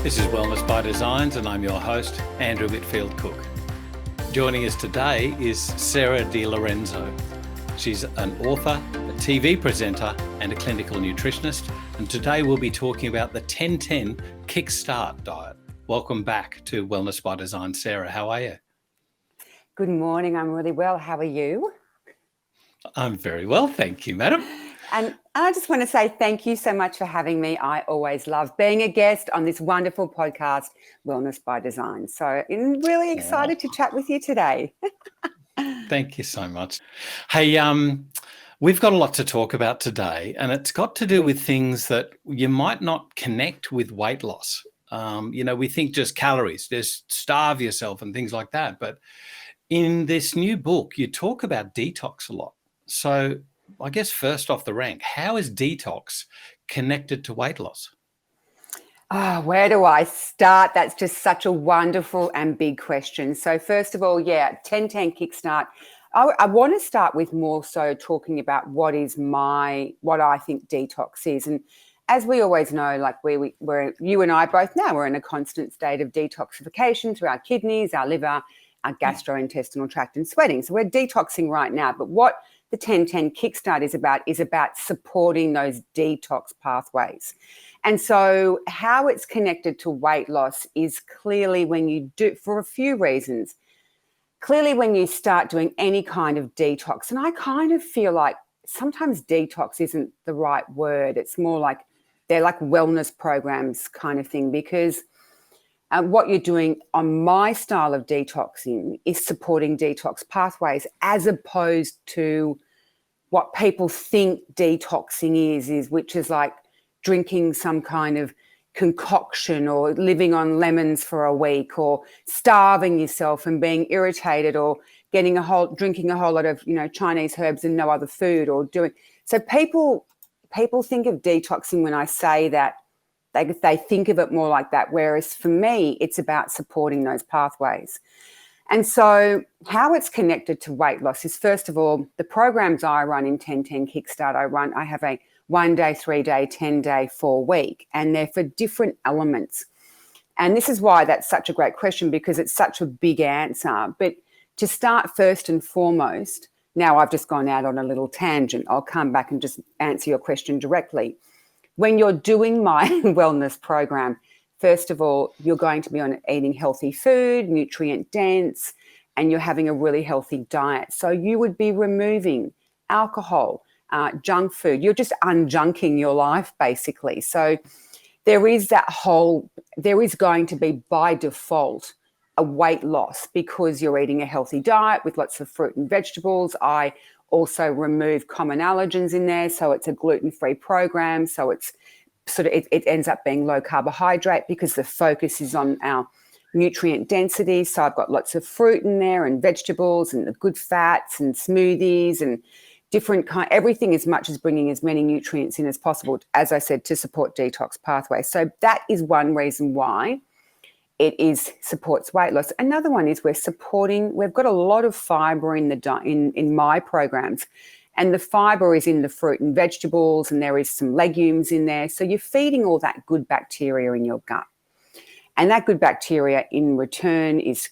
This is Wellness by Designs, and I'm your host, Andrew Whitfield Cook. Joining us today is Sarah Di Lorenzo. She's an author, a TV presenter, and a clinical nutritionist. And today we'll be talking about the 10-10 Kickstart diet. Welcome back to Wellness by Design, Sarah. How are you? Good morning. I'm really well. How are you? I'm very well, thank you, madam. And I just want to say thank you so much for having me. I always love being a guest on this wonderful podcast, Wellness by Design. So I'm really excited to chat with you today. Thank you so much. Hey, we've got a lot to talk about today, and it's got to do with things that you might not connect with weight loss. We think just calories, just starve yourself and things like that. But in this new book, you talk about detox a lot. So I guess first off the rank, how is detox connected to weight loss? Where do I start? That's just such a wonderful and big question. So first of all, 10-10 Kickstart. I want to start with more so talking about what I think detox is. And as we always know, like we're you and I both know, we're in a constant state of detoxification through our kidneys, our liver, our gastrointestinal tract, and sweating. So we're detoxing right now. But what the 10-10 Kickstart is about supporting those detox pathways. And so how it's connected to weight loss is clearly when you do, for a few reasons, clearly when you start doing any kind of detox. And I kind of feel like sometimes detox isn't the right word. It's more like they're like wellness programs kind of thing, because what you're doing on my style of detoxing is supporting detox pathways, as opposed to what people think detoxing is which is like drinking some kind of concoction or living on lemons for a week or starving yourself and being irritated or drinking a whole lot of, Chinese herbs and no other food or doing. So people think of detoxing, when I say that, they think of it more like that. Whereas for me, it's about supporting those pathways. And so how it's connected to weight loss is, first of all, the programs I run in 10-10 Kickstart, I have a 1-day, 3-day, 10-day, 4-week, and they're for different elements. And this is why that's such a great question, because it's such a big answer. But to start first and foremost, now I've just gone out on a little tangent. I'll come back and just answer your question directly. When you're doing my wellness program, first of all, you're going to be on eating healthy food, nutrient dense, and you're having a really healthy diet. So you would be removing alcohol, junk food. You're just unjunking your life, basically. So there is going to be by default a weight loss because you're eating a healthy diet with lots of fruit and vegetables. I also remove common allergens in there, so it's a gluten-free program. So it's it ends up being low carbohydrate because the focus is on our nutrient density. So I've got lots of fruit in there and vegetables and the good fats and smoothies and different everything, as much as bringing as many nutrients in as possible, as I said, to support detox pathways. So that is one reason why it supports weight loss. Another one is we've got a lot of fibre in my programs, and the fibre is in the fruit and vegetables, and there is some legumes in there. So you're feeding all that good bacteria in your gut. And that good bacteria in return is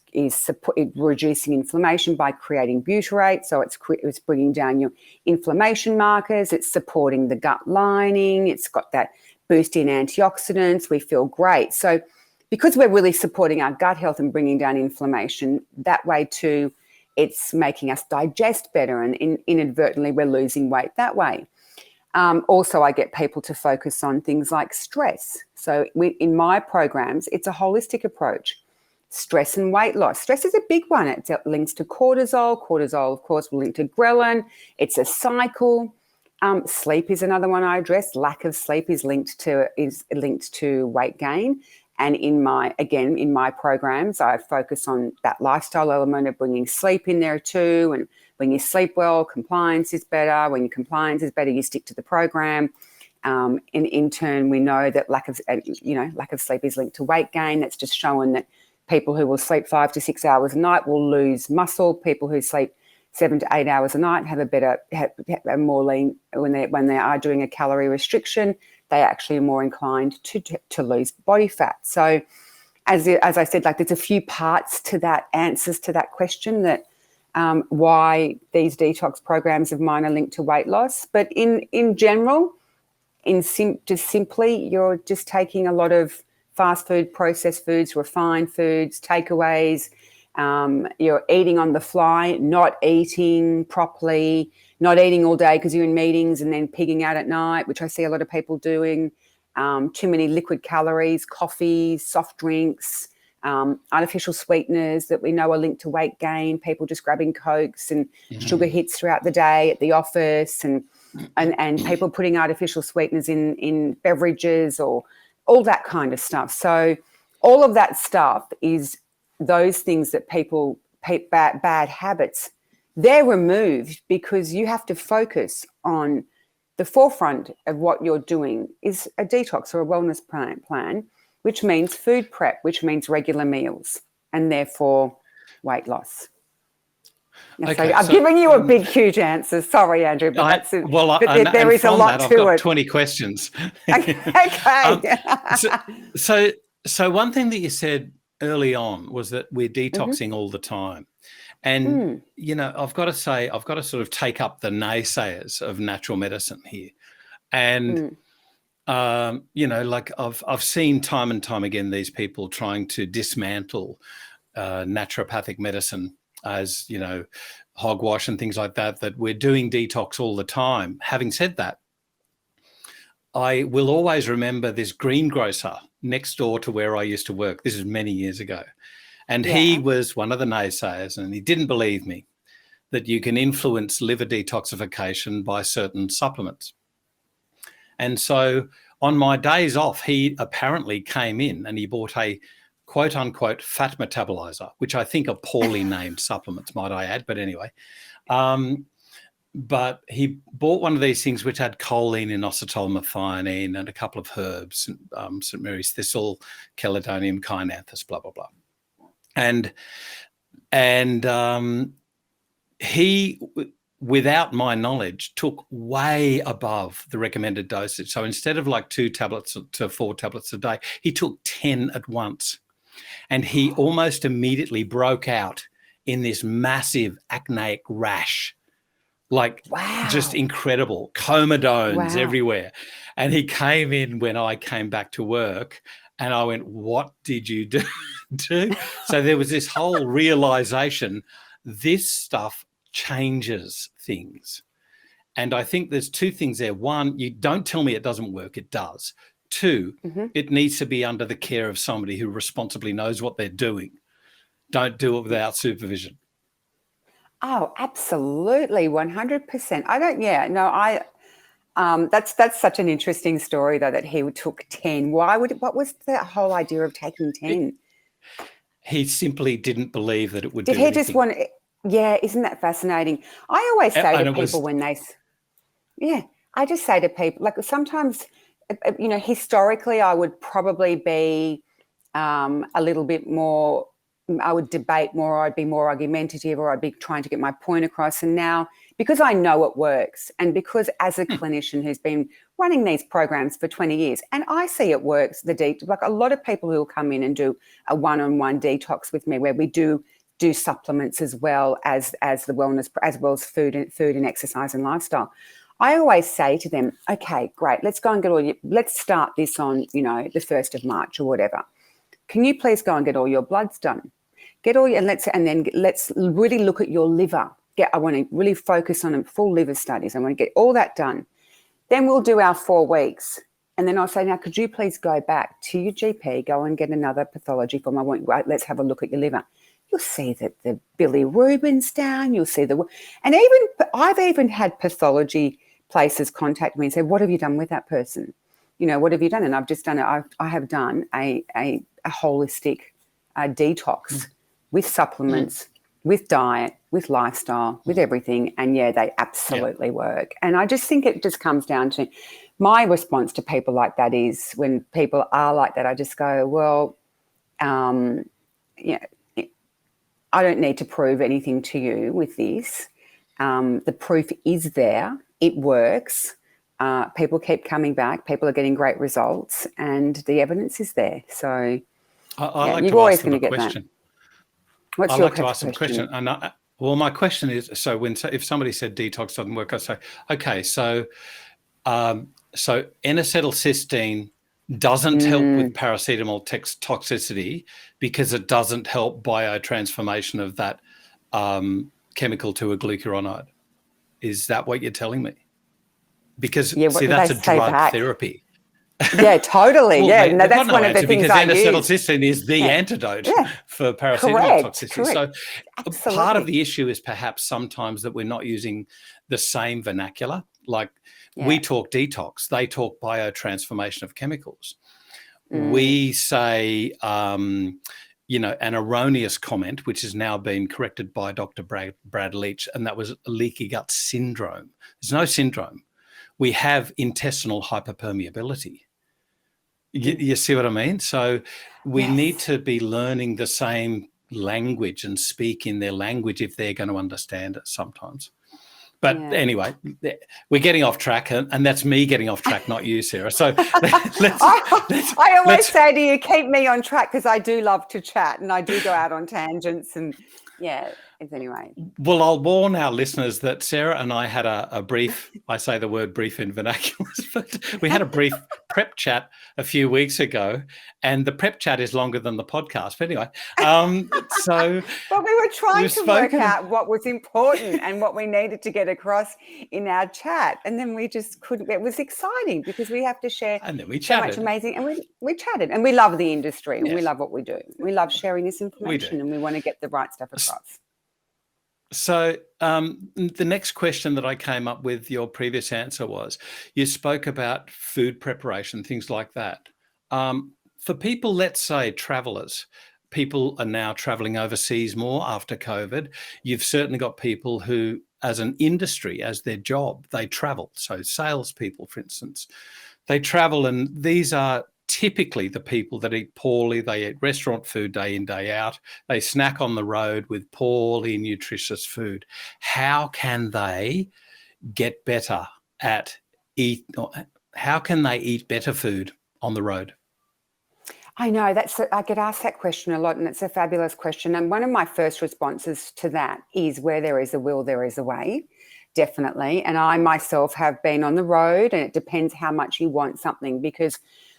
reducing inflammation by creating butyrate. So it's bringing down your inflammation markers. It's supporting the gut lining. It's got that boost in antioxidants. We feel great. So because we're really supporting our gut health and bringing down inflammation, that way too, it's making us digest better, and inadvertently we're losing weight that way. Also, I get people to focus on things like stress. So in my programs, it's a holistic approach. Stress and weight loss. Stress is a big one. It links to cortisol. Cortisol, of course, will link to ghrelin. It's a cycle. Sleep is another one I address. Lack of sleep is linked to weight gain. And in my programs, I focus on that lifestyle element of bringing sleep in there too. And when you sleep well, compliance is better. When your compliance is better, you stick to the program. And in turn, we know that lack of sleep is linked to weight gain. That's just showing that people who will sleep 5 to 6 hours a night will lose muscle. People who sleep 7 to 8 hours a night have more lean when they are doing a calorie restriction. they actually are more inclined to lose body fat. So as I said, like there's a few parts to that, answers to that question, that why these detox programs of mine are linked to weight loss. But in general, just simply, you're just taking a lot of fast food, processed foods, refined foods, takeaways. You're eating on the fly, not eating properly, not eating all day because you're in meetings and then pigging out at night, which I see a lot of people doing. Too many liquid calories, coffees, soft drinks, artificial sweeteners that we know are linked to weight gain, people just grabbing Cokes and sugar hits throughout the day at the office, and people putting artificial sweeteners in beverages, or all that kind of stuff. So all of that stuff is those things that people, bad habits, they're removed because you have to focus on the forefront of what you're doing is a detox or a wellness plan, which means food prep, which means regular meals, and therefore weight loss. Okay, so I've given you a big, huge answer. Sorry, Andrew, but there is a lot to it. I've got 20 questions. Okay. So one thing that you said early on was that we're detoxing all the time. And, I've got to sort of take up the naysayers of natural medicine here. And, like I've seen time and time again, these people trying to dismantle naturopathic medicine as, hogwash and things like that we're doing detox all the time. Having said that, I will always remember this greengrocer next door to where I used to work. This is many years ago. And he was one of the naysayers, and he didn't believe me that you can influence liver detoxification by certain supplements. And so on my days off, he apparently came in and he bought a quote unquote fat metabolizer, which I think are poorly named supplements, might I add. But anyway, but he bought one of these things which had choline, inositol, and a couple of herbs, St. Mary's thistle, Chelidonium, Kyananthus, blah, blah, blah. And he, without my knowledge, took way above the recommended dosage. So instead of like 2 tablets to 4 tablets a day, he took 10 at once. And he almost immediately broke out in this massive acneic rash, just incredible, comedones everywhere. And he came in when I came back to work, and I went, "What did you do?" So there was this whole realization, this stuff changes things. And I think there's 2 things there. One, you don't tell me it doesn't work. It does. 2, it needs to be under the care of somebody who responsibly knows what they're doing. Don't do it without supervision. Oh, absolutely, 100%. That's such an interesting story, though, that he took 10. What was the whole idea of taking 10? He simply didn't believe that it would do anything. Did he just want? Yeah, isn't that fascinating? I always say to people I just say to people, like, sometimes, historically, I would probably be a little bit more, I would debate more, I'd be more argumentative, or I'd be trying to get my point across. And now, because I know it works, and because as a clinician who's been running these programs for 20 years, and I see it works, like a lot of people who will come in and do a one-on-one detox with me, where we do supplements as well as the wellness, as well as food and exercise and lifestyle. I always say to them, okay, great, let's go and let's start this on, the 1st of March or whatever. Can you please go and get all your bloods done? And then let's really look at your liver. I want to really focus on full liver studies. I want to get all that done. Then we'll do our 4 weeks. And then I'll say, now, could you please go back to your GP, go and get another pathology form? Let's have a look at your liver. You'll see that the bilirubin's down. You'll see I've even had pathology places contact me and say, what have you done with that person? What have you done? And I've just done it. I have done a holistic detox with supplements, with diet, with lifestyle, with everything. And they absolutely work. And I just think it just comes down to my response to people like that is, when people are like that, I just go, well, I don't need to prove anything to you with this. The proof is there. It works. people keep coming back. People are getting great results, and the evidence is there. So you're always going to get that. What's I your like to ask them a question. And well, my question is, so if somebody said detox doesn't work, I say, okay, so N-acetylcysteine doesn't help with paracetamol toxicity because it doesn't help biotransformation of that chemical to a glucuronide. Is that what you're telling me? Because see, that's a drug therapy. Yeah, totally. Well, no, that's one of the things I use. Because N-acetylcysteine is the antidote for paracetamol toxicity. So part of the issue is perhaps sometimes that we're not using the same vernacular. Like we talk detox, they talk biotransformation of chemicals. We say, an erroneous comment, which has now been corrected by Dr. Brad Leach, and that was leaky gut syndrome. There's no syndrome. We have intestinal hyperpermeability. You see what I mean? So we need to be learning the same language and speak in their language if they're going to understand it sometimes. But anyway, we're getting off track, and that's me getting off track, not you, Sarah. So I always say to you, keep me on track, because I do love to chat and I do go out on tangents and anyway. Well, I'll warn our listeners that Sarah and I had a brief, I say the word brief in vernaculars, but we had a brief prep chat a few weeks ago, and the prep chat is longer than the podcast. But anyway, But we were trying to work out what was important and what we needed to get across in our chat. And then we just couldn't. It was exciting because we have to share so much amazing. And we chatted, and we love the industry, and we love what we do. We love sharing this information, and we want to get the right stuff across. So the next question that I came up with, your previous answer was, you spoke about food preparation, things like that. For people, let's say travelers, people are now traveling overseas more after COVID. You've certainly got people who, as an industry, as their job, they travel. So salespeople, for instance, they travel, and these are typically the people that eat poorly. They eat restaurant food day in, day out. They snack on the road with poorly nutritious food. How can they get better how can they eat better food on the road? I know I get asked that question a lot, and it's a fabulous question. And one of my first responses to that is, where there is a will, there is a way, definitely. And I myself have been on the road, and it depends how much you want something, because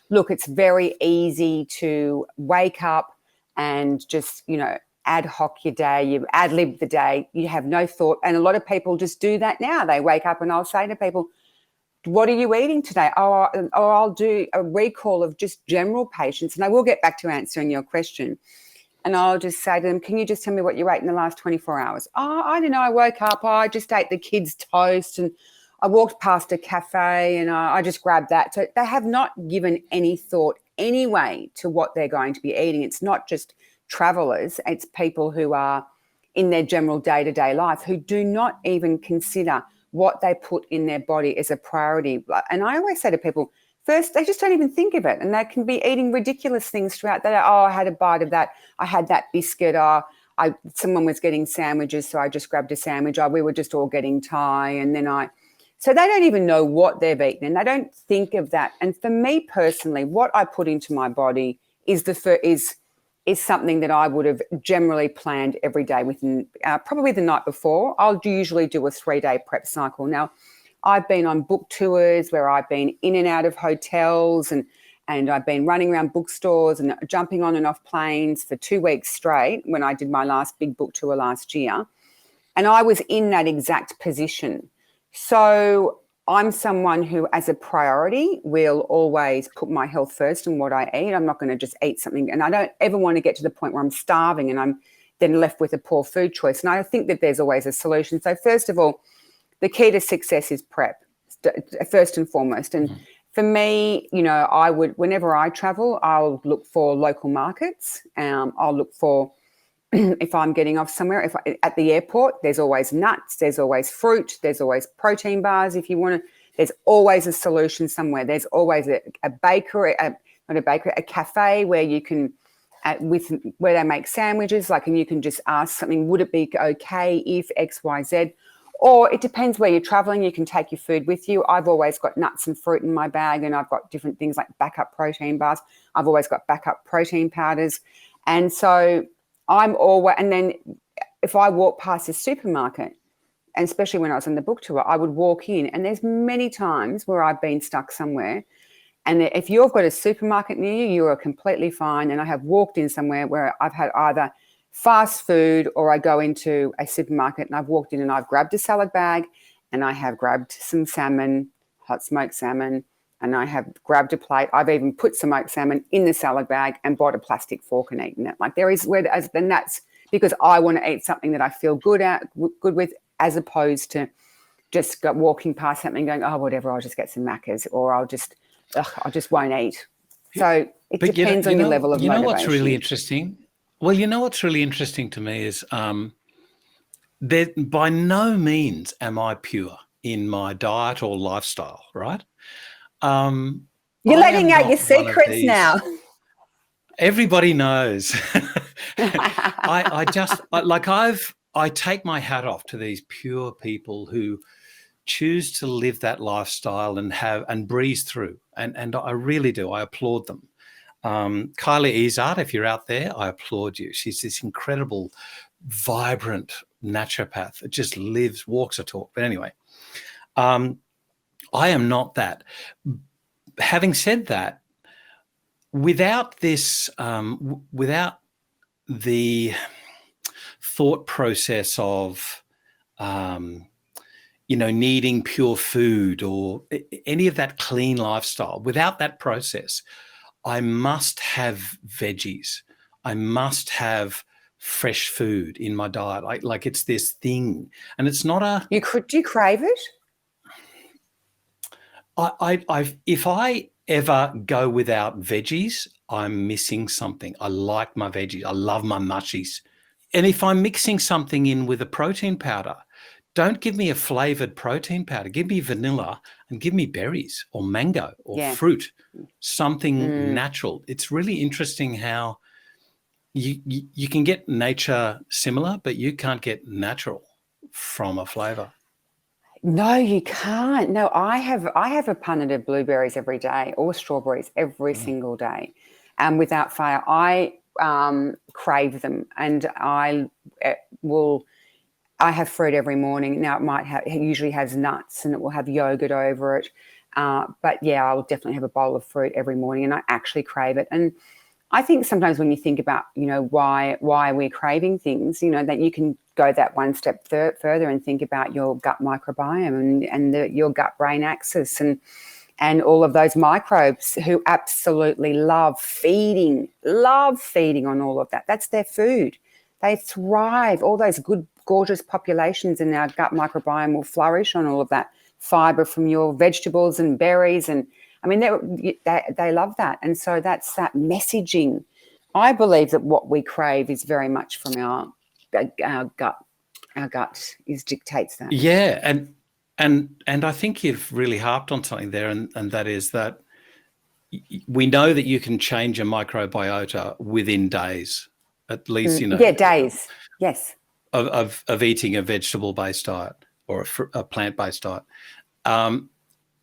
look, it's very easy to wake up and just, ad hoc your day, you ad lib the day, you have no thought. And a lot of people just do that now. They wake up, and I'll say to people, what are you eating today? Or I'll do a recall of just general patients, and I will get back to answering your question. And I'll just say to them, can you just tell me what you ate in the last 24 hours? Oh, I don't know. I woke up, I just ate the kids' toast, and I walked past a cafe, and I just grabbed that. So they have not given any thought anyway to what they're going to be eating. It's not just travelers. It's people who are in their general day-to-day life who do not even consider what they put in their body as a priority. And I always say to people, first, they just don't even think of it. And they can be eating ridiculous things throughout the day. Oh, I had a bite of that. I had that biscuit. Someone was getting sandwiches, so I just grabbed a sandwich. We were just all getting Thai. And then so they don't even know what they've eaten, and they don't think of that. And for me personally, what I put into my body is something that I would have generally planned every day within probably the night before. I'll usually do a 3-day prep cycle. Now, I've been on book tours where I've been in and out of hotels, and I've been running around bookstores and jumping on and off planes for 2 weeks straight when I did my last big book tour last year. And I was in that exact position. So I'm someone who, as a priority, will always put my health first and what I eat. I'm not going to just eat something. And I don't ever want to get to the point where I'm starving and I'm then left with a poor food choice. And I think that there's always a solution. So first of all, the key to success is prep, first and foremost. And for me, I would, whenever I travel, I'll look for local markets. I'll look for, if I'm getting off somewhere, at the airport, there's always nuts, there's always fruit, there's always protein bars. If you want to, there's always a solution somewhere. There's always a bakery, not a bakery, a cafe where you can, where they make sandwiches, and you can just ask something, would it be okay if X, Y, Z? Or it depends where you're traveling. You can take your food with you. I've always got nuts and fruit in my bag, and I've got different things like backup protein bars. I've always got backup protein powders. And so and then if I walk past a supermarket, and especially when I was on the book tour, I would walk in, and there's many times where I've been stuck somewhere. And if you've got a supermarket near you, you are completely fine. And I have walked in somewhere where I've had either fast food, or I go into a supermarket and I've walked in and I've grabbed a salad bag, and I have grabbed some salmon, hot smoked salmon, and I have grabbed a plate. I've even put smoked salmon in the salad bag and bought a plastic fork and eaten it. Like then that's because I want to eat something that I feel good with, as opposed to just walking past something going, oh, whatever, I'll just get some Maccas, or I just won't eat. So it depends on your level of motivation. You know what's really interesting? Well, you know what's really interesting to me is that by no means am I pure in my diet or lifestyle, right? You're letting out your secrets now. Everybody knows. I take my hat off to these pure people who choose to live that lifestyle and breeze through. And I really do. I applaud them. Kylie Izard, if you're out there, I applaud you. She's this incredible, vibrant naturopath. It just lives, walks a talk. But anyway, I am not that. Having said that, without this, without the thought process of, needing pure food or any of that clean lifestyle, without that process, I must have veggies. I must have fresh food in my diet. Like it's this thing, and it's not a. Do you crave it? If I ever go without veggies, I'm missing something. I like my veggies. I love my mushies. And if I'm mixing something in with a protein powder, don't give me a flavored protein powder. Give me vanilla and give me berries or mango or fruit, something natural. It's really interesting how you can get nature similar, but you can't get natural from a flavor. No, you can't. No, I have a punnet of blueberries every day, or strawberries every single day, and without fail, I crave them, and I have fruit every morning. Now it usually has nuts, and it will have yogurt over it, but yeah, I'll definitely have a bowl of fruit every morning, and I actually crave it. And I think sometimes when you think about, why we're craving things, that you can go that one step further and think about your gut microbiome and your gut-brain axis and all of those microbes who absolutely love feeding on all of that. That's their food. They thrive. All those good, gorgeous populations in our gut microbiome will flourish on all of that fibre from your vegetables and berries, and I mean, they love that. And so that's that messaging. I believe that what we crave is very much from our gut. Our gut dictates that. Yeah, and I think you've really harped on something there, and that is that we know that you can change your microbiota within days, at least, days. Yes. Of eating a vegetable-based diet or a plant-based diet.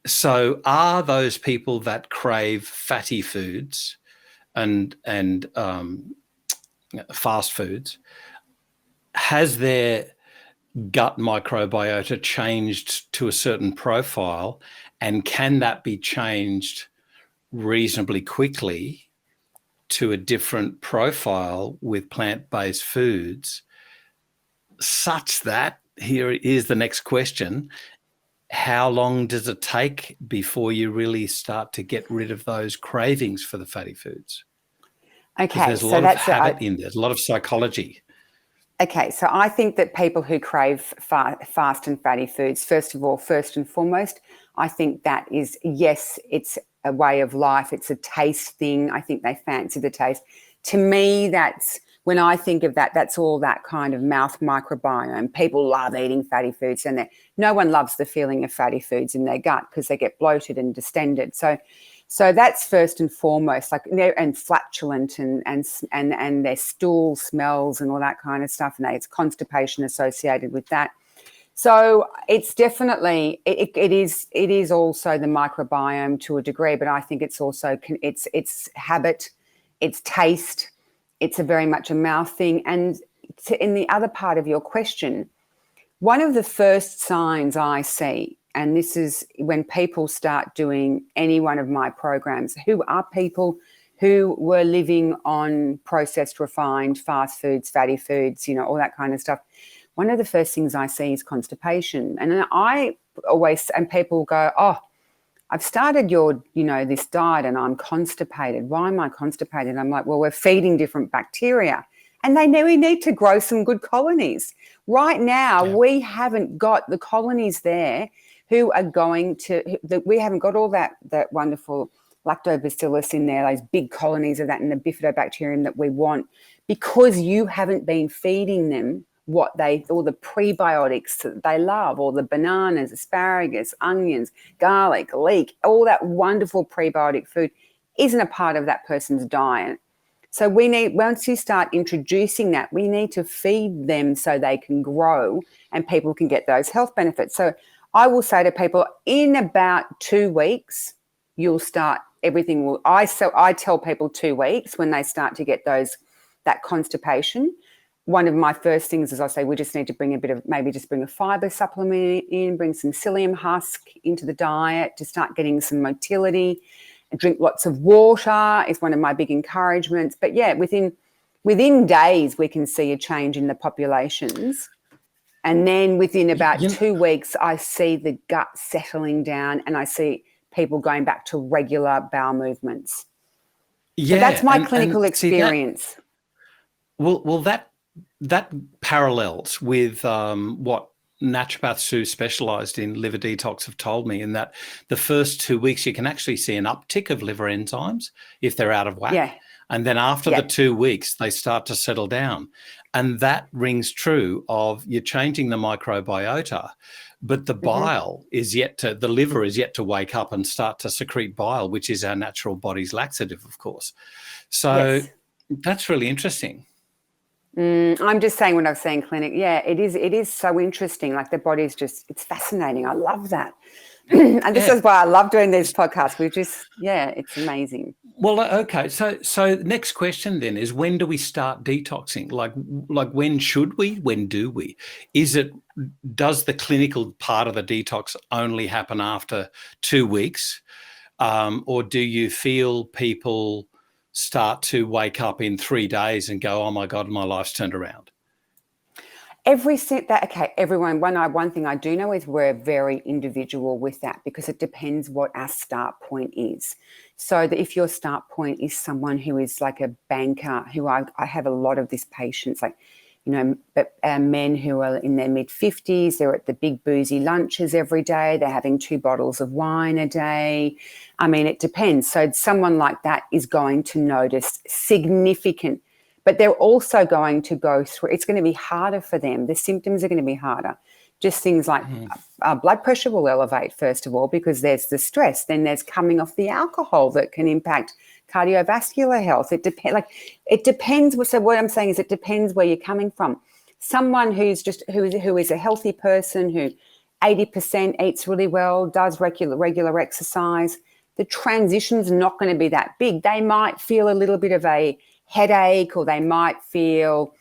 So are those people that crave fatty foods and fast foods, has their gut microbiota changed to a certain profile, and can that be changed reasonably quickly to a different profile with plant-based foods, such that, here is the next question, how long does it take before you really start to get rid of those cravings for the fatty foods? Okay, there's a lot of habit in there. There's a lot of psychology. Okay, so I think that people who crave fast and fatty foods, first and foremost, I think that is, yes, it's a way of life. It's a taste thing. I think they fancy the taste. To me, when I think of that, that's all that kind of mouth microbiome. People love eating fatty foods, and no one loves the feeling of fatty foods in their gut because they get bloated and distended. So that's first and foremost, and flatulent and their stool smells and all that kind of stuff, and it's constipation associated with that. So it's definitely it is also the microbiome to a degree, but I think it's also it's habit, it's taste, it's a very much a mouth thing. And in the other part of your question, one of the first signs I see, and this is when people start doing any one of my programs, who are people who were living on processed, refined, fast foods, fatty foods, all that kind of stuff. One of the first things I see is constipation. And I always, and people go, oh, I've started this diet and I'm constipated. Why am I constipated? I'm like, well, we're feeding different bacteria and we need to grow some good colonies. Right now, we haven't got the colonies there who are going to, we haven't got all that wonderful lactobacillus in there, those big colonies of that and the bifidobacterium that we want, because you haven't been feeding them all the prebiotics that they love, all the bananas, asparagus, onions, garlic, leek, all that wonderful prebiotic food isn't a part of that person's diet. So once you start introducing that, we need to feed them so they can grow and people can get those health benefits. So I will say to people, in about 2 weeks, you'll start, I tell people 2 weeks when they start to get that constipation. One of my first things is I say we just need to bring bring a fibre supplement in, bring some psyllium husk into the diet to start getting some motility. Drink lots of water is one of my big encouragements. But yeah, within days we can see a change in the populations. And then within about 2 weeks, I see the gut settling down and I see people going back to regular bowel movements. Yeah, so that's my clinical experience. That parallels with what naturopaths who specialised in liver detox have told me, in that the first 2 weeks you can actually see an uptick of liver enzymes if they're out of whack. Yeah. And then after the 2 weeks, they start to settle down. And that rings true of you're changing the microbiota, but the bile the liver is yet to wake up and start to secrete bile, which is our natural body's laxative, of course. So that's really interesting. I'm just saying what I've seen in clinic. Yeah, it is so interesting. Like the body's it's fascinating. I love that. And this is why I love doing these podcasts. It's amazing. Well, okay. So next question then is, when do we start detoxing? Like when should we? When do we? Does the clinical part of the detox only happen after 2 weeks? Or do you feel people start to wake up in 3 days and go, oh my God, my life's turned around? Everyone. One thing I do know is we're very individual with that, because it depends what our start point is. So that if your start point is someone who is like a banker, who I have a lot of these patients, like, men who are in their mid-50s, they're at the big boozy lunches every day, they're having 2 bottles of wine a day. I mean, it depends. So someone like that is going to notice significant, but they're also going to go through, it's going to be harder for them. The symptoms are going to be harder. Just things like blood pressure will elevate, first of all, because there's the stress. Then there's coming off the alcohol that can impact cardiovascular health. It depends. So what I'm saying is, it depends where you're coming from. Someone who is a healthy person, who 80% eats really well, does regular exercise, the transition's not going to be that big. They might feel a little bit of a headache, or they might feel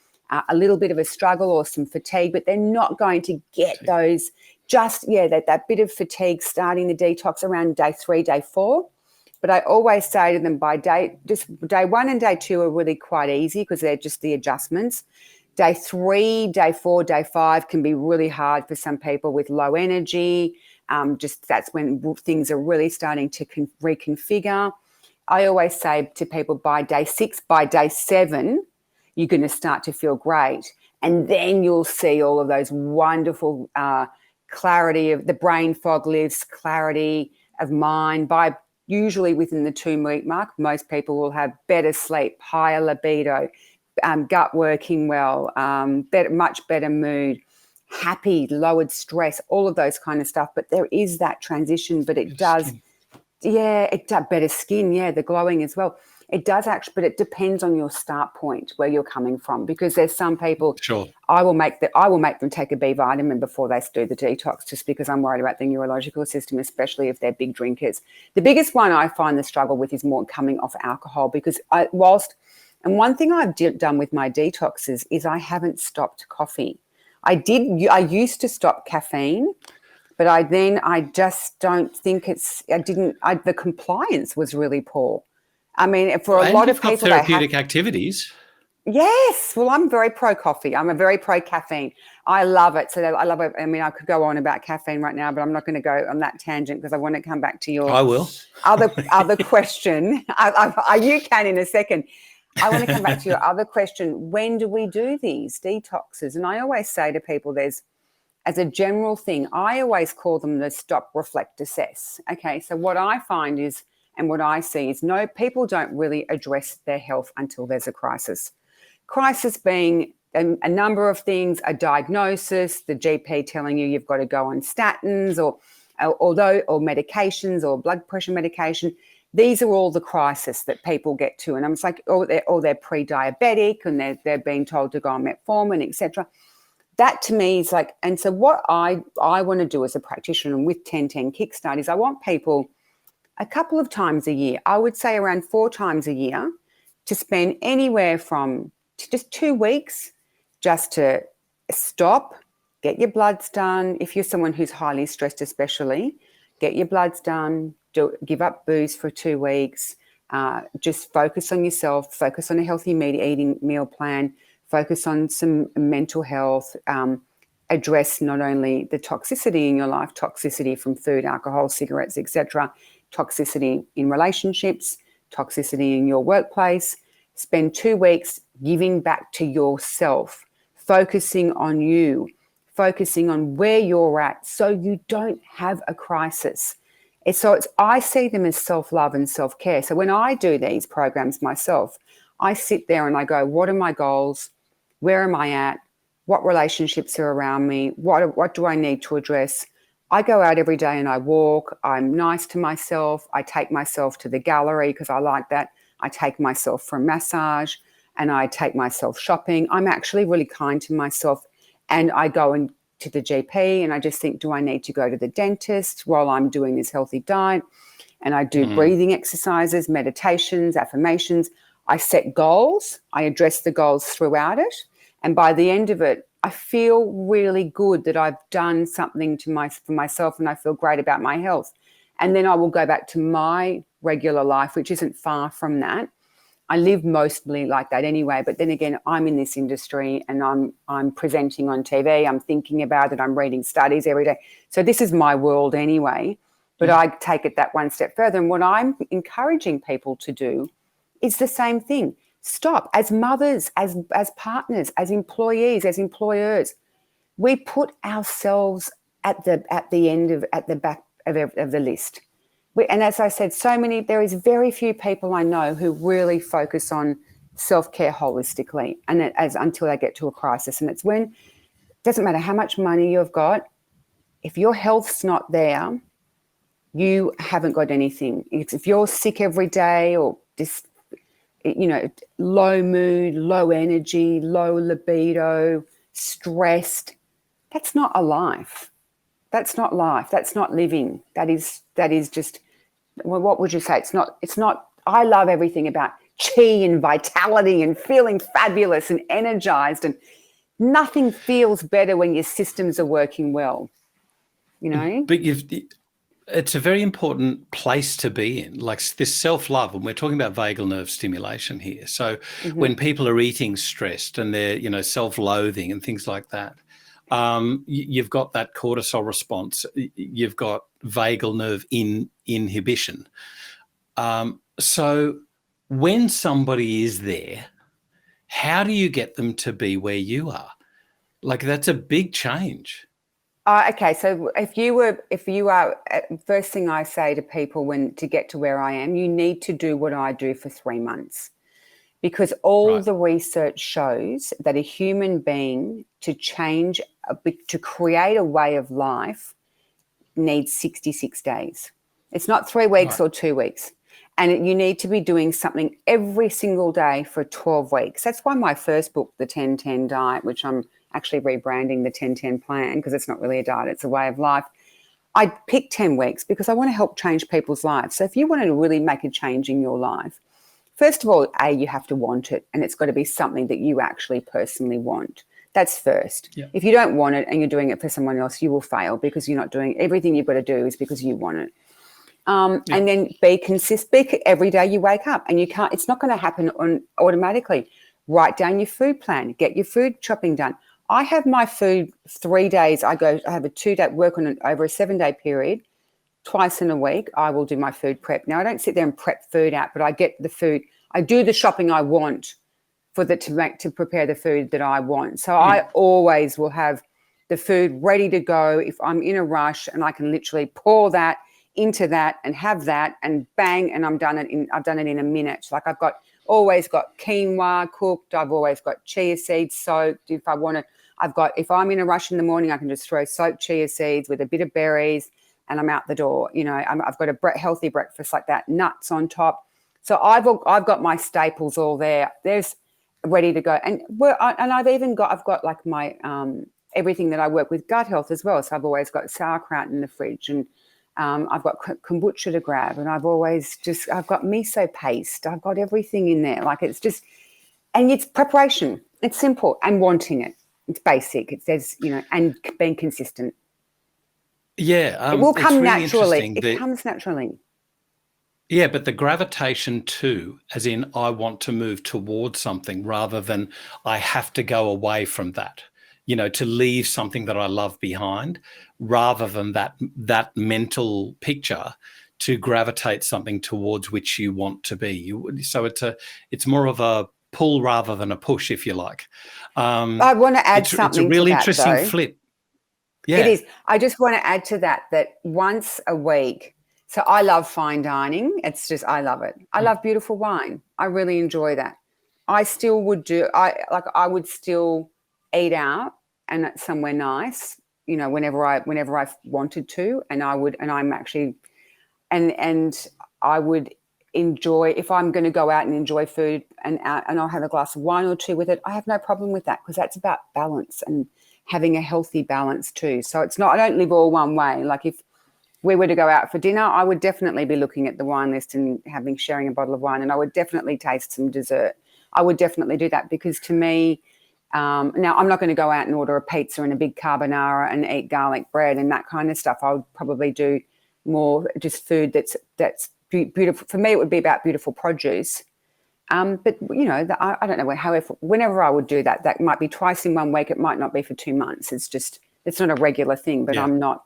a little bit of a struggle or some fatigue, but they're not going to get those that bit of fatigue starting the detox around day 3, day 4. But I always say to them, by day 1 and day 2 are really quite easy, because they're just the adjustments. Day 3, day 4, day 5 can be really hard for some people with low energy. That's when things are really starting to reconfigure. I always say to people, by day 6, by day 7, you're going to start to feel great. And then you'll see all of those wonderful clarity of the brain fog lifts, clarity of mind. By usually within the 2-week mark, most people will have better sleep, higher libido, gut working well, much better mood, happy, lowered stress, all of those kind of stuff. But there is that transition, but it does. Yeah, it does. Better skin, the glowing as well. It does actually, but it depends on your start point, where you're coming from, because there's some people, Sure. I will make them take a B vitamin before they do the detox, just because I'm worried about the neurological system, especially if they're big drinkers. The biggest one I find the struggle with is more coming off alcohol, because one thing I've done with my detoxes is I haven't stopped coffee. I used to stop caffeine, but I just don't think the compliance was really poor. I mean, for a lot of people, therapeutic activities. Yes. Well, I'm very pro coffee. I'm a very pro caffeine. I love it. So I love it. I mean, I could go on about caffeine right now, but I'm not going to go on that tangent because I want to come back to your I will. other question. You can in a second. I want to come back to your other question. When do we do these detoxes? And I always say to people, as a general thing, I always call them the stop, reflect, assess. Okay. So what I find is, and what I see is, no, people don't really address their health until there's a crisis. Crisis being a number of things: a diagnosis, the GP telling you you've got to go on statins or medications or blood pressure medication. These are all the crisis that people get to. And I'm just like, they're pre-diabetic and they're being told to go on metformin, etc. That to me is like, and so what I want to do as a practitioner and with 1010 Kickstart is I want people a couple of times a year, I would say around 4 times a year, to spend anywhere from just 2 weeks just to stop, get your bloods done. If you're someone who's highly stressed, especially, get your bloods done, give up booze for 2 weeks, just focus on yourself, focus on a healthy eating meal plan, focus on some mental health, address not only the toxicity in your life, toxicity from food, alcohol, cigarettes, etc., toxicity in relationships, toxicity in your workplace. Spend 2 weeks giving back to yourself, focusing on you, focusing on where you're at so you don't have a crisis. I see them as self-love and self-care. So when I do these programs myself, I sit there and I go, what are my goals? Where am I at? What relationships are around me? What do I need to address? I go out every day and I walk. I'm nice to myself. I take myself to the gallery because I like that. I take myself for a massage and I take myself shopping. I'm actually really kind to myself, and I go to the GP and I just think, do I need to go to the dentist while I'm doing this healthy diet? And I do breathing exercises, meditations, affirmations. I set goals. I address the goals throughout it. And by the end of it, I feel really good that I've done something for myself, and I feel great about my health. And then I will go back to my regular life, which isn't far from that. I live mostly like that anyway. But then again, I'm in this industry and I'm presenting on TV. I'm thinking about it. I'm reading studies every day. So this is my world anyway. But I take it that one step further. And what I'm encouraging people to do is the same thing. Stop. As mothers, as partners, as employees, as employers, we put ourselves at the back of the list. And as I said, there is very few people I know who really focus on self-care holistically, and until they get to a crisis. And it's when, it doesn't matter how much money you've got, if your health's not there, you haven't got anything. If you're sick every day or just, low mood, low energy, low libido, stressed, that's not a life. That's not life. That's not living. That is just, well, what would you say? It's not, I love everything about chi and vitality and feeling fabulous and energized, and nothing feels better when your systems are working well, But it's a very important place to be in, like this self-love, and we're talking about vagal nerve stimulation here. So when people are eating stressed and they're, self-loathing and things like that, you've got that cortisol response, you've got vagal nerve inhibition. So when somebody is there, how do you get them to be where you are? Like, that's a big change. Okay, so if you are, first thing I say to people to get to where I am, you need to do what I do for 3 months, because all the research shows that a human being to create a way of life needs 66 days. It's not 3 weeks or 2 weeks. And you need to be doing something every single day for 12 weeks. That's why my first book, The 10-10 Diet, which I'm actually rebranding the 10-10 Plan, because it's not really a diet, it's a way of life. I picked 10 weeks because I want to help change people's lives. So if you want to really make a change in your life, first of all, you have to want it, and it's got to be something that you actually personally want. That's first. Yeah. If you don't want it and you're doing it for someone else, you will fail because you're not doing everything you've got to do is because you want it. And then be consistent. Every day you wake up, and you can't. It's not going to happen automatically. Write down your food plan. Get your food shopping done. I have my food 3 days. I have a 2-day work on it over a 7-day period. Twice in a week, I will do my food prep. Now, I don't sit there and prep food out, but I get the food. I do the shopping I want to prepare the food that I want. So I always will have the food ready to go if I'm in a rush, and I can literally pour that into that and have that, and bang, and I've done it in a minute. Like I've always got quinoa cooked. I've always got chia seeds soaked. If I want to, if I'm in a rush in the morning, I can just throw soaked chia seeds with a bit of berries, and I'm out the door. I've got a healthy breakfast like that, nuts on top. So I've got my staples all there. There's ready to go, and I've got like my everything that I work with gut health as well. So I've always got sauerkraut in the fridge, and I've got kombucha to grab, and I've got miso paste. I've got everything in there. Like and it's preparation. It's simple, and wanting it. It's basic. It says, and being consistent. Yeah, it will come really naturally. It comes naturally. Yeah, but the gravitation too, as in I want to move towards something rather than I have to go away from that, to leave something that I love behind, rather than that mental picture to gravitate something towards which you want to be. So it's more of a pull rather than a push, if you like. I want to add something. It's a really to that, interesting though. flip. Yeah, it is. I just want to add to that once a week. So I love fine dining. I love it. I love beautiful wine. I really enjoy that. I still would I would still eat out and at somewhere nice, whenever I wanted to, and I would enjoy, if I'm going to go out and enjoy food and I'll have a glass of wine or two with it. I have no problem with that, because that's about balance and having a healthy balance too. So it's not, I don't live all one way. Like if we were to go out for dinner, I would definitely be looking at the wine list and sharing a bottle of wine, and I would definitely taste some dessert. I would definitely do that, because to me, now I'm not going to go out and order a pizza and a big carbonara and eat garlic bread and that kind of stuff. I would probably do more just food that's beautiful. For me, it would be about beautiful produce. But I don't know. However, whenever I would do that, that might be twice in 1 week. It might not be for 2 months. It's not a regular thing. But I'm not.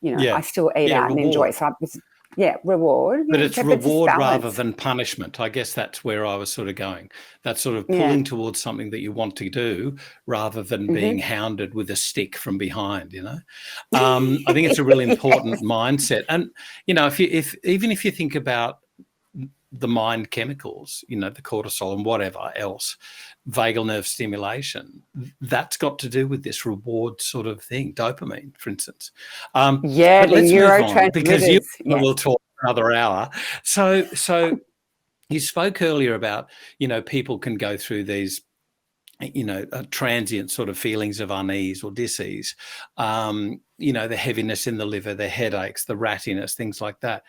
I still eat out and enjoy. So reward. But it's reward rather than punishment. I guess that's where I was sort of going. That's sort of pulling towards something that you want to do rather than being hounded with a stick from behind, I think it's a really important mindset. And, even if you think about the mind chemicals, the cortisol and whatever else, vagal nerve stimulation, that's got to do with this reward sort of thing, dopamine, for instance. But let's move on, because we'll talk another hour. So you spoke earlier about, people can go through these, transient sort of feelings of unease or dis-ease, the heaviness in the liver, the headaches, the rattiness, things like that.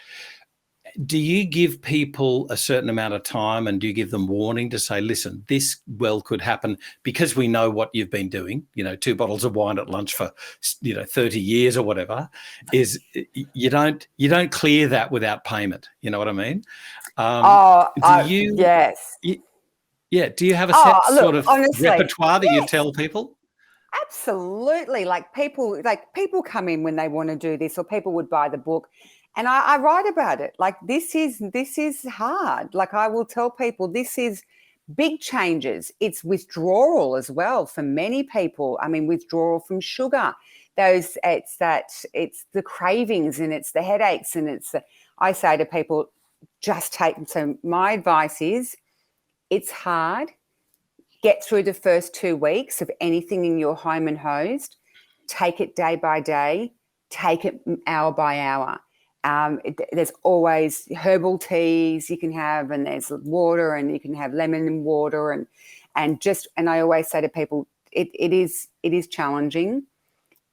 Do you give people a certain amount of time, and do you give them warning to say, listen, this could happen, because we know what you've been doing, 2 bottles of wine at lunch for, 30 years or whatever, is you don't clear that without payment. You know what I mean? Yes. Do you have a set sort of honestly, repertoire that you tell people? Absolutely. Like people come in when they want to do this, or people would buy the book. And I write about it. Like this is hard. Like I will tell people this is big changes. It's withdrawal as well for many people. I mean, withdrawal from sugar. It's the cravings, and it's the headaches, and I say to people, just take them. So my advice is, it's hard. Get through the first 2 weeks of anything in your home and hosed. Take it day by day. Take it hour by hour. There's always herbal teas you can have, and there's water, and you can have lemon and water, and I always say to people, it is challenging,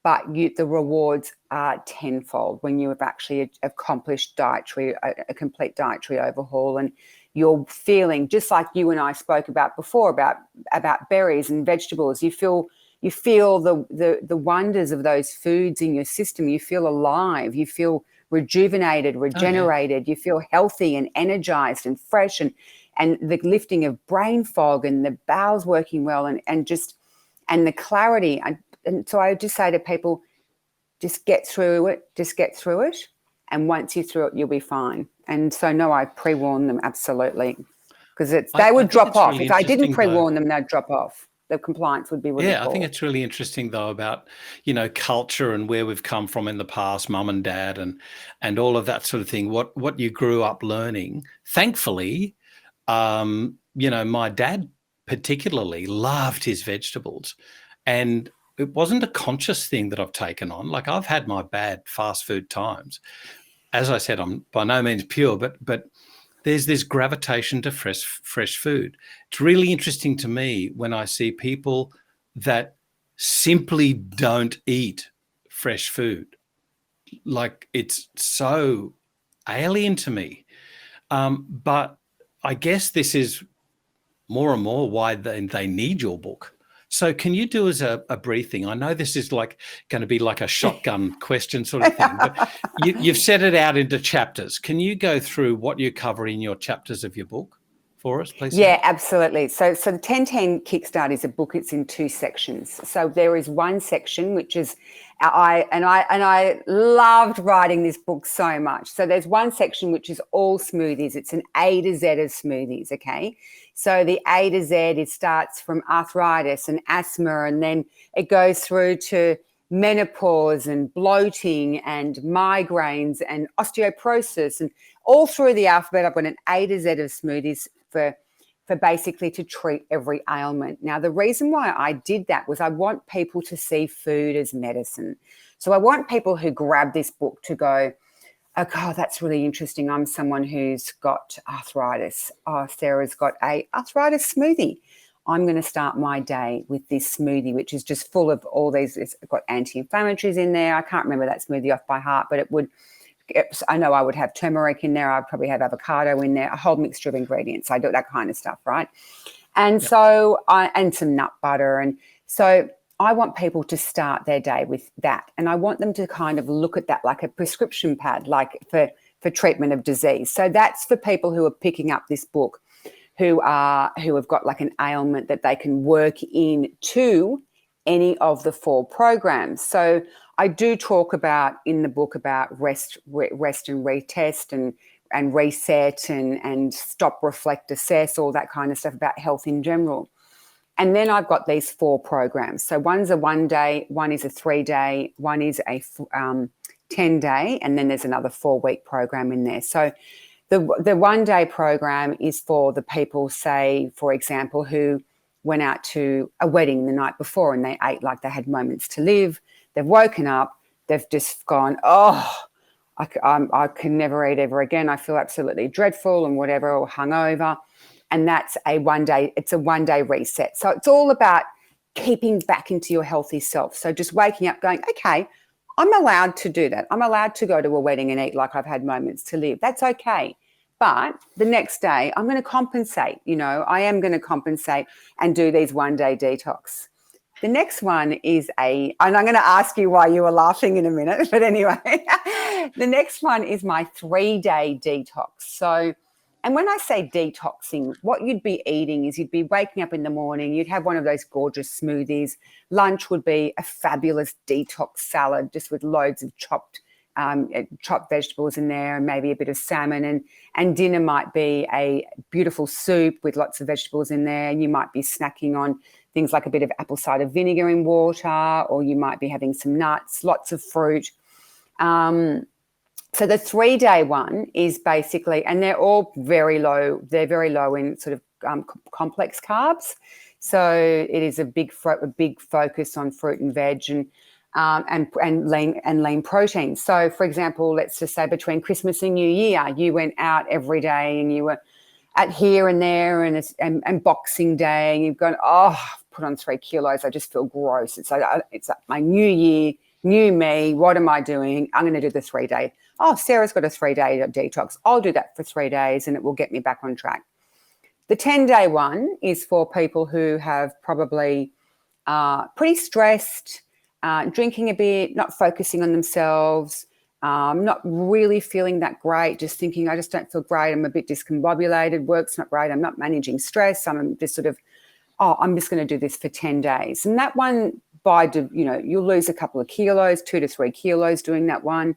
but the rewards are tenfold when you have actually accomplished a complete dietary overhaul, and you're feeling just like you and I spoke about before about berries and vegetables. You feel the wonders of those foods in your system. You feel alive. You feel rejuvenated, regenerated. You feel healthy and energized and fresh, and the lifting of brain fog and the bowels working well, and the clarity. And so I just say to people, just get through it. And once you're through it, you'll be fine. And so, no, I pre-warn them, absolutely. Because they would drop off. Really, if I didn't pre-warn them, they'd drop off. The compliance would be really poor. I think it's really interesting, though, about, culture and where we've come from in the past, mum and dad, and all of that sort of thing, what you grew up learning. Thankfully, my dad particularly loved his vegetables, and it wasn't a conscious thing that I've taken on. Like, I've had my bad fast food times. As I said, I'm by no means pure, but there's this gravitation to fresh food. It's really interesting to me when I see people that simply don't eat fresh food. Like, it's so alien to me. But I guess this is more and more why they need your book. So can you do as a briefing? I know this is like going to be like a shotgun question sort of thing, but you've set it out into chapters. Can you go through what you cover in your chapters of your book for us, please? Yeah, absolutely. So the 1010 Kickstart is a book. It's in 2 sections. So there is one section which is I loved writing this book so much. So there's one section which is all smoothies. It's an A to Z of smoothies. Okay. So the A to Z, it starts from arthritis and asthma, and then it goes through to menopause and bloating and migraines and osteoporosis, and all through the alphabet. I've got an A to Z of smoothies for basically to treat every ailment. Now, the reason why I did that was I want people to see food as medicine. So I want people who grab this book to go, oh, God, that's really interesting. I'm someone who's got arthritis. Oh, Sarah's got a arthritis smoothie. I'm going to start my day with this smoothie, which is just full of all these. It's got anti-inflammatories in there. I can't remember that smoothie off by heart, but I know I would have turmeric in there. I'd probably have avocado in there, a whole mixture of ingredients. I do that kind of stuff, right? And so and some nut butter. And so I want people to start their day with that. And I want them to kind of look at that like a prescription pad, like for treatment of disease. So that's for people who are picking up this book, who have got like an ailment that they can work into any of the 4 programs. So I do talk about in the book about rest and retest and reset and stop, reflect, assess, all that kind of stuff about health in general. And then I've got these 4 programs. So one's a 1-day, one is a 3-day, one is a 10-day, and then there's another 4-week program in there. So the 1-day program is for the people, say, for example, who went out to a wedding the night before and they ate like they had moments to live. They've woken up, they've just gone, oh, I can never eat ever again. I feel absolutely dreadful and whatever, or hungover. And that's a 1-day, it's a 1-day reset. So it's all about keeping back into your healthy self. So just waking up going, okay, I'm allowed to do that. I'm allowed to go to a wedding and eat like I've had moments to live. That's okay. But the next day, I'm going to compensate. I am going to compensate and do these 1-day detox. The next one is and I'm going to ask you why you were laughing in a minute, but anyway, the next one is my 3-day detox. So, and when I say detoxing, what you'd be eating is you'd be waking up in the morning, you'd have one of those gorgeous smoothies. Lunch would be a fabulous detox salad, just with loads of chopped vegetables in there and maybe a bit of salmon, and dinner might be a beautiful soup with lots of vegetables in there. You might be snacking on things like a bit of apple cider vinegar in water, or you might be having some nuts, lots of fruit. So the 3-day one is basically, and they're all very low. They're very low in sort of complex carbs. So it is a big focus on fruit and veg. And and lean protein. So, for example, let's just say between Christmas and New Year, you went out every day and you were at here and there, and Boxing Day, and you've gone, oh, I've put on 3 kilos. I just feel gross. It's like my new year, new me. What am I doing? I'm going to do the 3-day. Oh, Sarah's got a 3-day detox. I'll do that for 3 days, and it will get me back on track. The 10-day one is for people who have probably pretty stressed, drinking a bit, not focusing on themselves, not really feeling that great, just thinking, I just don't feel great. I'm a bit discombobulated. Work's not great. I'm not managing stress. I'm just sort of, I'm just going to do this for 10 days. And that one, you'll lose a couple of kilos, 2 to 3 kilos doing that one.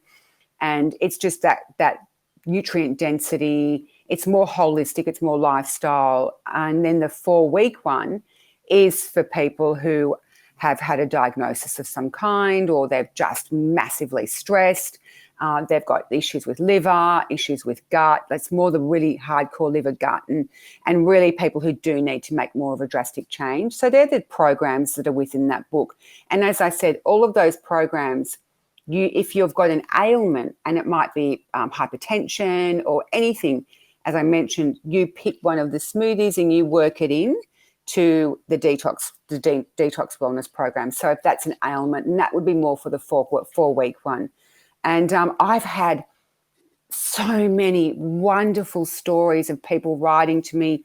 And it's just that nutrient density. It's more holistic. It's more lifestyle. And then the 4-week one is for people who have had a diagnosis of some kind, or they're just massively stressed. They've got issues with liver, issues with gut. That's more the really hardcore liver gut, and really people who do need to make more of a drastic change. So they're the programs that are within that book. And as I said, all of those programs, if you've got an ailment, and it might be hypertension or anything, as I mentioned, you pick one of the smoothies and you work it in to the detox wellness program. So if that's an ailment, and that would be more for the 4-week one. And I've had so many wonderful stories of people writing to me,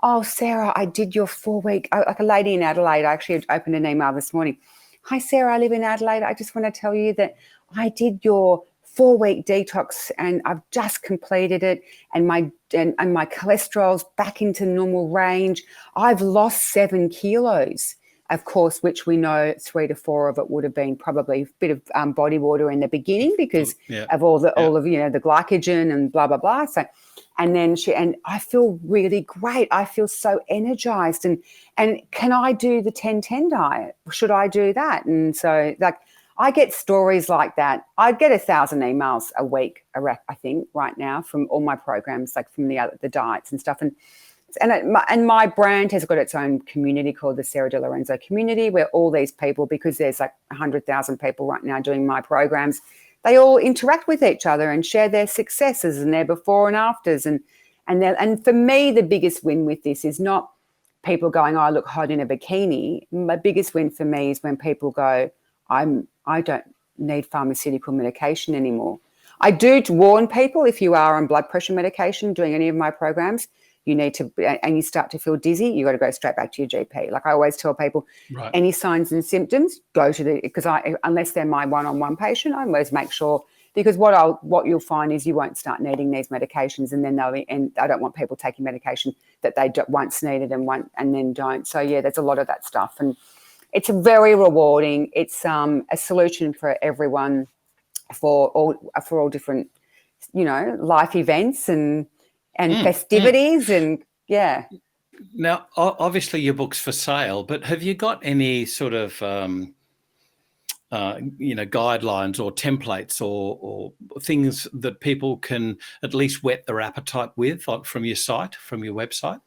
oh, Sarah, I did your 4-week, like a lady in Adelaide. I actually opened an email this morning. Hi, Sarah, I live in Adelaide. I just want to tell you that I did your 4-week detox and I've just completed it, and my cholesterol's back into normal range. I've lost 7 kilos, of course, which we know 3 to 4 of it would have been probably a bit of body water in the beginning because of all of the glycogen and blah blah blah. So, and then I feel really great. I feel so energized. And can I do the 10-10 diet? Should I do that? And so I get stories like that. I get 1,000 emails a week, I think, right now from all my programs, like from the diets and stuff. And my brand has got its own community called the Sarah Di Lorenzo community, where all these people, because there's like 100,000 people right now doing my programs, they all interact with each other and share their successes and their before and afters. And for me, the biggest win with this is not people going, oh, I look hot in a bikini. My biggest win for me is when people go, I don't need pharmaceutical medication anymore. I do warn people, if you are on blood pressure medication doing any of my programs, you need to, and you start to feel dizzy, you got to go straight back to your GP. Like I always tell people, any signs and symptoms, go to because unless they're my one-on-one patient, I always make sure, because what you'll find is you won't start needing these medications, and then I don't want people taking medication that they once needed and then don't. So yeah, there's a lot of that stuff, and it's very rewarding. It's a solution for everyone, for all different, life events and festivities and yeah. Now, obviously your book's for sale, but have you got any sort of guidelines or templates or things that people can at least whet their appetite with from your site, from your website?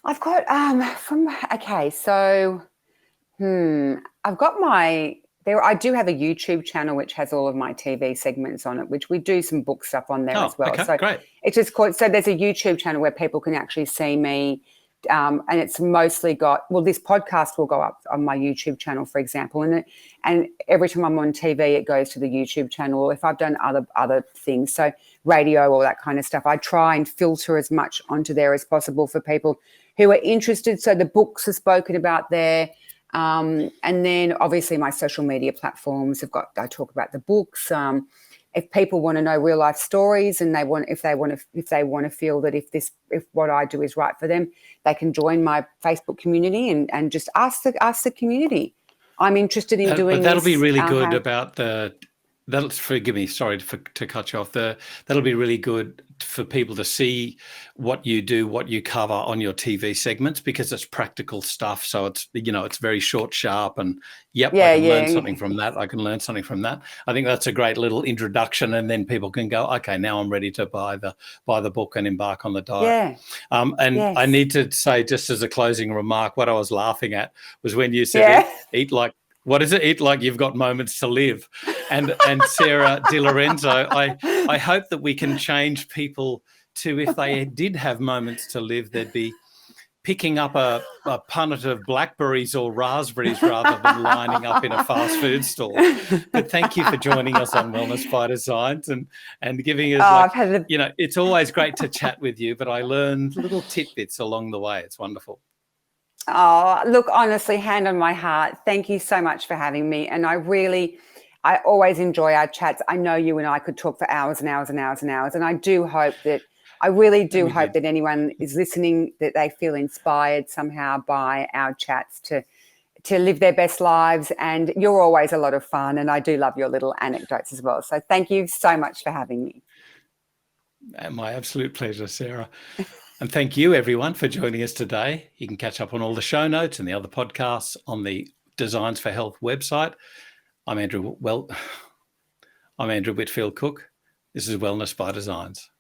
I've got I've got I do have a YouTube channel which has all of my TV segments on it, which we do some book stuff on there as well. Okay, so great. It's just called, so there's a YouTube channel where people can actually see me, and it's mostly this podcast will go up on my YouTube channel, for example, and every time I'm on TV, it goes to the YouTube channel. Or if I've done other things, so radio, all that kind of stuff, I try and filter as much onto there as possible for people who are interested. So the books are spoken about there. And then obviously my social media platforms I talk about the books. If people want to know real life stories and if they want to feel that if what I do is right for them, they can join my Facebook community and just ask the community. I'm interested in doing but that'll this. Be really good about forgive me, sorry to cut you off. That'll be really good for people to see what you do, what you cover on your TV segments, because it's practical stuff. So it's it's very short, sharp, and I can learn something from that. I can learn something from that. I think that's a great little introduction, and then people can go, okay, now I'm ready to buy the book and embark on the diet. Yes. I need to say, just as a closing remark, what I was laughing at was when you said eat like What is it? Eat like you've got moments to live. And Sarah Di Lorenzo, I hope that we can change people to, if they did have moments to live, they'd be picking up a punnet of blackberries or raspberries rather than lining up in a fast food store. But thank you for joining us on Wellness by Design and giving us, it's always great to chat with you, but I learned little tidbits along the way. It's wonderful. Oh, look, honestly, hand on my heart, thank you so much for having me. And I always enjoy our chats. I know you and I could talk for hours and hours and hours and hours. And I really do hope that anyone is listening, that they feel inspired somehow by our chats to live their best lives. And you're always a lot of fun. And I do love your little anecdotes as well. So thank you so much for having me. My absolute pleasure, Sarah. And thank you, everyone, for joining us today. You can catch up on all the show notes and the other podcasts on the Designs for Health website. I'm Andrew Whitfield Cook. This is Wellness by Designs.